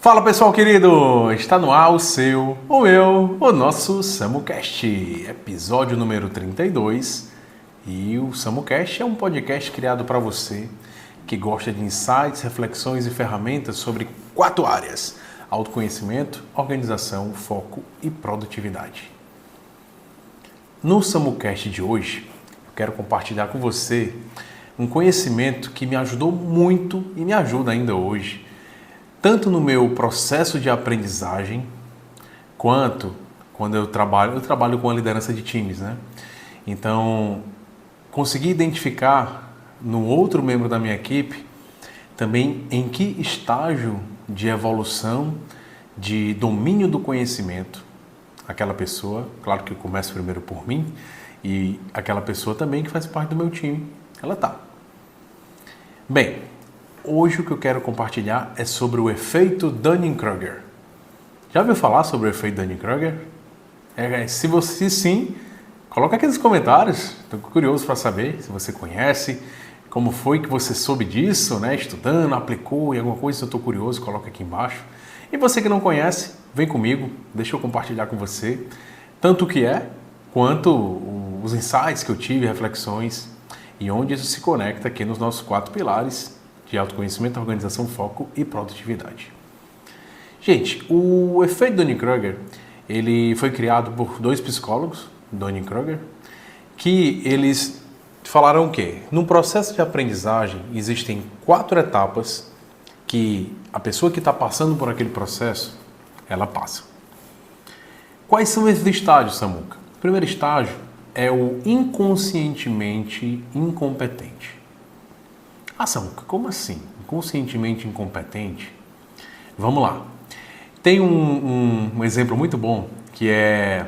Fala pessoal querido, está no ar o nosso SamuCast, episódio número 32. E o SamuCast é um podcast criado para você que gosta de insights, reflexões e ferramentas sobre 4 áreas: autoconhecimento, organização, foco e produtividade. No SamuCast de hoje, eu quero compartilhar com você um conhecimento que me ajudou muito e me ajuda ainda hoje, tanto no meu processo de aprendizagem, quanto quando eu trabalho com a liderança de times, né? Então, consegui identificar no outro membro da minha equipe também em que estágio de evolução, de domínio do conhecimento, aquela pessoa, claro que eu começo primeiro por mim, e aquela pessoa também que faz parte do meu time, ela tá. Bem, hoje o que eu quero compartilhar é sobre o efeito Dunning-Kruger. Já ouviu falar sobre o efeito Dunning-Kruger? Se você sim, coloca aqui nos comentários. Estou curioso para saber se você conhece, como foi que você soube disso, né? Estudando, aplicou e alguma coisa. Eu estou curioso, coloca aqui embaixo. E você que não conhece, vem comigo, deixa eu compartilhar com você tanto o que é, quanto os insights que eu tive, reflexões, e onde isso se conecta aqui nos nossos 4 pilares de autoconhecimento, organização, foco e produtividade. Gente, o efeito Dunning-Kruger, ele foi criado por 2 psicólogos, Dunning-Kruger, que eles falaram o quê? No processo de aprendizagem existem 4 etapas que a pessoa que está passando por aquele processo, ela passa. Quais são esses estágios, Samuca? O primeiro estágio é o inconscientemente incompetente. Ah, Samuca, como assim? Inconscientemente incompetente? Vamos lá. Tem um exemplo muito bom que é...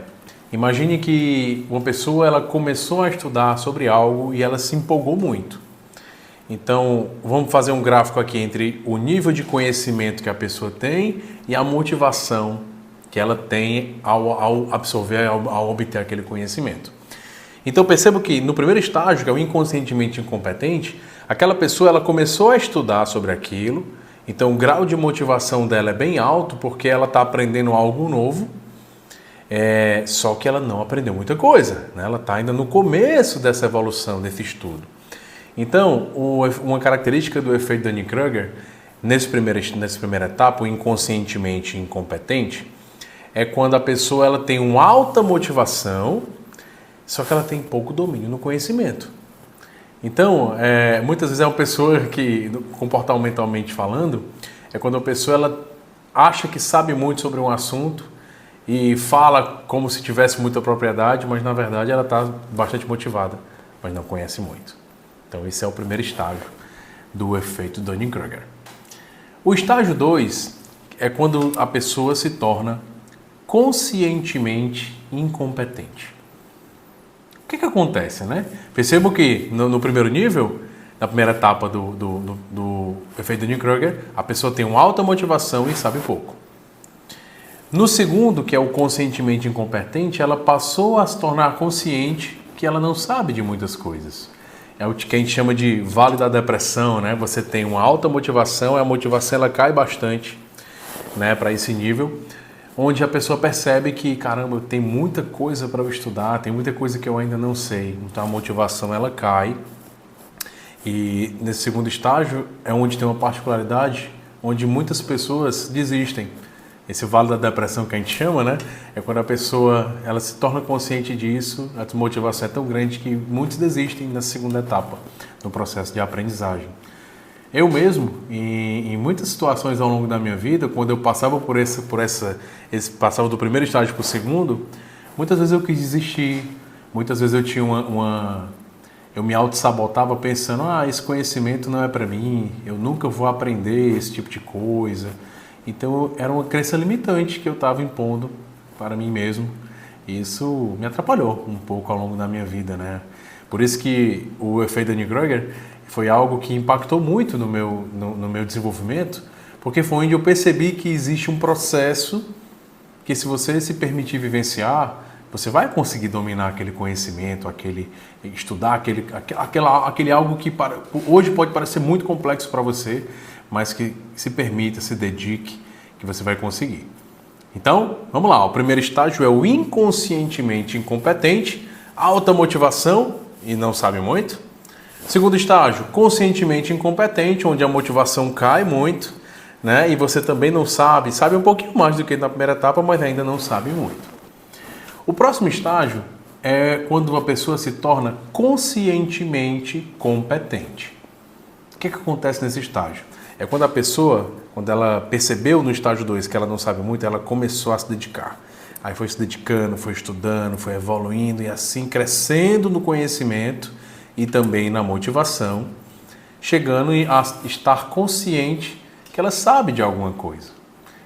Imagine que uma pessoa ela começou a estudar sobre algo e ela se empolgou muito. Então, vamos fazer um gráfico aqui entre o nível de conhecimento que a pessoa tem e a motivação que ela tem ao absorver, ao obter aquele conhecimento. Então, perceba que no primeiro estágio, que é o inconscientemente incompetente, aquela pessoa ela começou a estudar sobre aquilo, então o grau de motivação dela é bem alto porque ela está aprendendo algo novo, só que ela não aprendeu muita coisa, né? Ela está ainda no começo dessa evolução, desse estudo. Então, uma característica do efeito Dunning-Kruger, nessa primeira etapa, o inconscientemente incompetente, é quando a pessoa ela tem uma alta motivação, só que ela tem pouco domínio no conhecimento. Então, muitas vezes é uma pessoa que, comportamentalmente falando, é quando a pessoa ela acha que sabe muito sobre um assunto e fala como se tivesse muita propriedade, mas na verdade ela está bastante motivada, mas não conhece muito. Então, esse é o primeiro estágio do efeito Dunning-Kruger. O estágio 2 é quando a pessoa se torna conscientemente incompetente. O que acontece, né? Percebo que no primeiro nível, na primeira etapa do efeito Dunning-Kruger, a pessoa tem uma alta motivação e sabe pouco. No segundo, que é o conscientemente incompetente, ela passou a se tornar consciente que ela não sabe de muitas coisas. É o que a gente chama de vale da depressão, né? Você tem uma alta motivação, a motivação ela cai bastante, né, para esse nível, onde a pessoa percebe que, caramba, tem muita coisa para eu estudar, tem muita coisa que eu ainda não sei. Então a motivação ela cai. E nesse segundo estágio é onde tem uma particularidade, onde muitas pessoas desistem. Esse vale da depressão que a gente chama, né? É quando a pessoa ela se torna consciente disso, a motivação é tão grande que muitos desistem nessa segunda etapa, no processo de aprendizagem. Eu mesmo, em muitas situações ao longo da minha vida, quando eu passava passava do primeiro estágio para o segundo, muitas vezes eu quis desistir, muitas vezes eu tinha eu me auto-sabotava pensando, esse conhecimento não é para mim, eu nunca vou aprender esse tipo de coisa. Então, era uma crença limitante que eu estava impondo para mim mesmo. Isso me atrapalhou um pouco ao longo da minha vida, né? Por isso que o efeito Dunning-Kruger foi algo que impactou muito no meu desenvolvimento, porque foi onde eu percebi que existe um processo que, se você se permitir vivenciar, você vai conseguir dominar aquele conhecimento, estudar aquele algo que hoje pode parecer muito complexo para você, mas que se permita, se dedique, que você vai conseguir. Então, vamos lá. O primeiro estágio é o inconscientemente incompetente, alta motivação e não sabe muito. Segundo estágio, conscientemente incompetente, onde a motivação cai muito, né? E você também não sabe um pouquinho mais do que na primeira etapa, mas ainda não sabe muito. O próximo estágio é quando uma pessoa se torna conscientemente competente. O que acontece nesse estágio? É quando a pessoa, quando ela percebeu no estágio 2 que ela não sabe muito, ela começou a se dedicar. Aí foi se dedicando, foi estudando, foi evoluindo e assim crescendo no conhecimento e também na motivação, chegando a estar consciente que ela sabe de alguma coisa.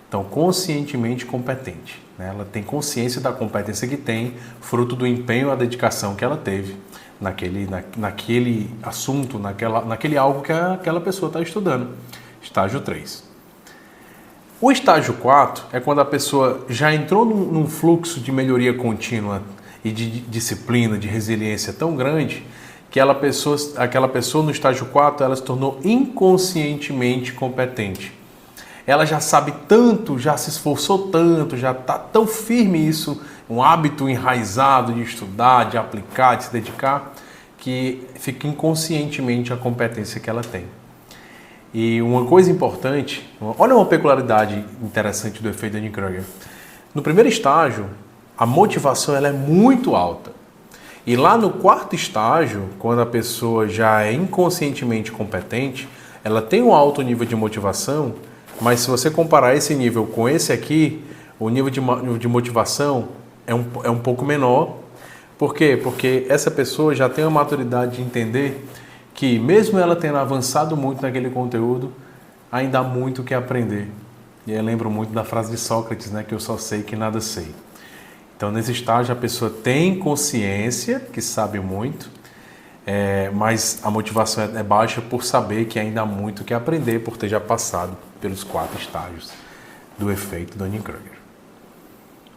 Então, conscientemente competente, né? Ela tem consciência da competência que tem, fruto do empenho e a dedicação que ela teve naquele assunto, naquele algo que aquela pessoa está estudando. Estágio 3. O estágio 4 é quando a pessoa já entrou num fluxo de melhoria contínua e de disciplina, de resiliência tão grande, que aquela pessoa no estágio 4 ela se tornou inconscientemente competente. Ela já sabe tanto, já se esforçou tanto, já está tão firme isso, um hábito enraizado de estudar, de aplicar, de se dedicar, que fica inconscientemente a competência que ela tem. E uma coisa importante, olha uma peculiaridade interessante do efeito Dunning-Kruger. No primeiro estágio, a motivação ela é muito alta. E lá no quarto estágio, quando a pessoa já é inconscientemente competente, ela tem um alto nível de motivação, mas se você comparar esse nível com esse aqui, o nível de motivação é um pouco menor. Por quê? Porque essa pessoa já tem a maturidade de entender que mesmo ela tendo avançado muito naquele conteúdo, ainda há muito o que aprender. E eu lembro muito da frase de Sócrates, né, que eu só sei que nada sei. Então, nesse estágio, a pessoa tem consciência que sabe muito, mas a motivação é baixa por saber que ainda há muito o que aprender, por ter já passado pelos 4 estágios do efeito Dunning-Kruger.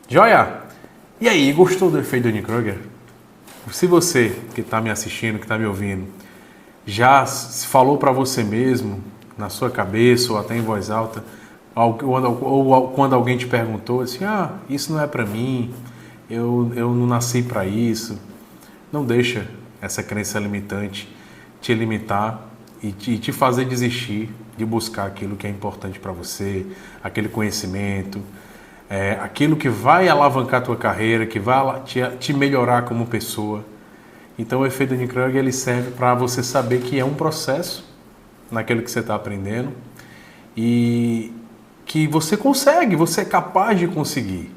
Joia? E aí, gostou do efeito Dunning-Kruger? Se você que está me assistindo, que está me ouvindo, já falou para você mesmo, na sua cabeça ou até em voz alta, ou quando alguém te perguntou assim, isso não é para mim, eu não nasci para isso, não deixa essa crença limitante te limitar e te fazer desistir de buscar aquilo que é importante para você, aquele conhecimento, aquilo que vai alavancar a tua carreira, que vai te melhorar como pessoa. Então o efeito Dunning-Kruger ele serve para você saber que é um processo naquilo que você está aprendendo e que você consegue, você é capaz de conseguir,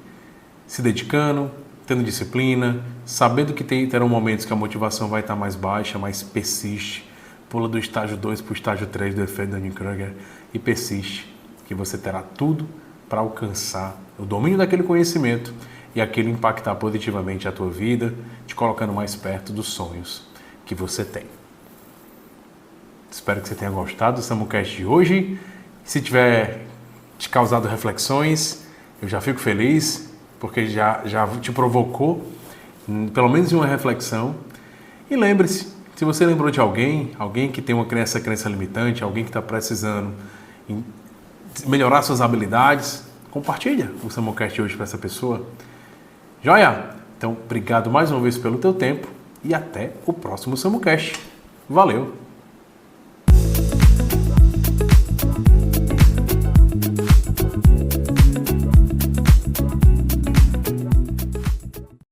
se dedicando, tendo disciplina, sabendo que terão momentos que a motivação vai estar mais baixa, mas persiste, pula do estágio 2 para o estágio 3 do efeito Dunning-Kruger e persiste, que você terá tudo para alcançar o domínio daquele conhecimento e aquilo impactar positivamente a tua vida, te colocando mais perto dos sonhos que você tem. Espero que você tenha gostado do SamuCast de hoje. Se tiver te causado reflexões, eu já fico feliz, porque já te provocou, pelo menos uma reflexão. E lembre-se, se você lembrou de alguém que tem essa crença limitante, alguém que está precisando melhorar suas habilidades, compartilha o SamuCast hoje para essa pessoa. Joia? Então, obrigado mais uma vez pelo teu tempo e até o próximo SamuCast. Valeu!